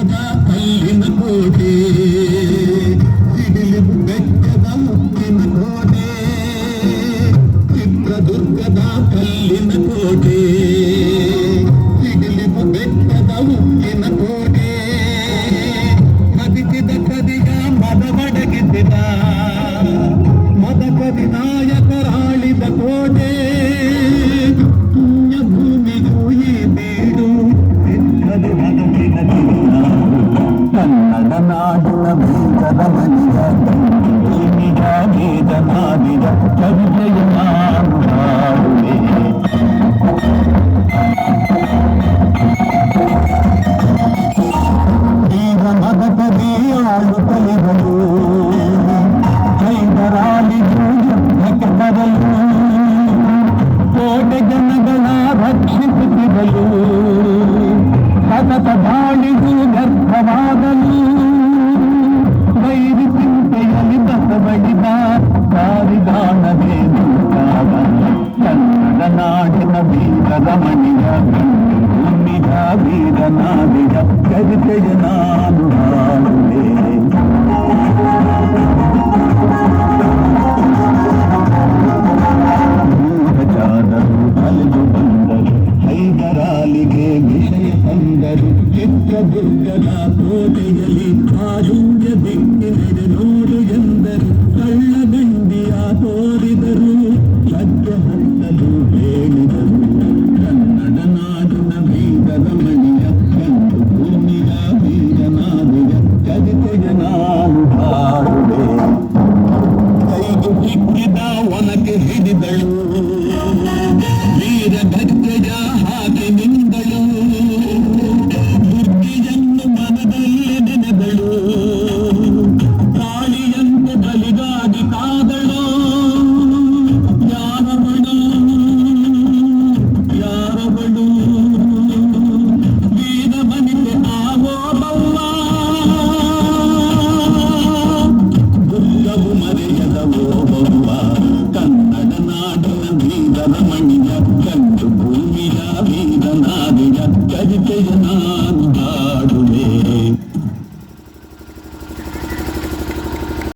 ಬೆಟ್ಟದ ಕಲ್ಲಿನ ಕೋಟೆ, ಸಿಡಿಲು ಬೆಟ್ಟದ ಮುತ್ತಿನ ಕೋಟೆ, ಚಿತ್ರದುರ್ಗದ ಕಲ್ಲಿನ ಕೋಟೆ, ಸಿಡಿಲು ಬೆಟ್ಟದ ಮುತ್ತಿನ ಕೋಟೆ, ಮದಿಸಿದ ಕದಿಗ ಮದವಡಗಿಸಿದ ಮದಕದಿ ನಾಯಕರಾಳಿದ ಕೋಟೆ, ಭೂಮಿಗೂ ಈ ಬೀಡು ಸಿದ್ಧದ ಬದುಕಿನ ಕನ್ನಡ ನಾಡಿನ ಬೀಜದ ಮನಿಯ ನಿಜ ವೇದನಾದಿಯ ಕವಿತೆಯ ನಾನು ಹಾಡುವೆ. ಈಗ ಮದಕದಿ ಆಳು ಕಲಿಗಳು ಹೈದರಾಲಿಗೂ ಯುದ್ಧಕ್ಕೆ ಬರಲು ಕೋಟೆ ಜನಗಳ ರಕ್ಷಿಸುತ್ತಿರಲು ಸತತ ದಾಳಿಗೂ ವ್ಯರ್ಥವಾಗಲು ವೈರಿ ಚಿಂತೆಯಲ್ಲಿ ಬಸವಳಿದ ಸಾರಿದಾಣವೇ ನಿಂತಾಗ ಕನ್ನಡ ನಾಡಿನ ವೀರದ ಮಣಿಯ ಭೂಮಿಯ ವೀರನಾದಿಯ ಕವಿತೆಯ ನಾನು ಹಾಡುವೆ. ಮೂಢಜಾದರು ಅಲೆದು ಬಂದರು, ಹೈದರಾಲಿಗೆ ವಿಷಯ ತಂದರು, ಚಿತ್ರದುರ್ಗದ ಕೋಟೆಯಲ್ಲಿ ಕಾರುಣ್ಯ ದಿಕ್ಕಿನೆಡೆ ನೋಡು ಎಂದರು.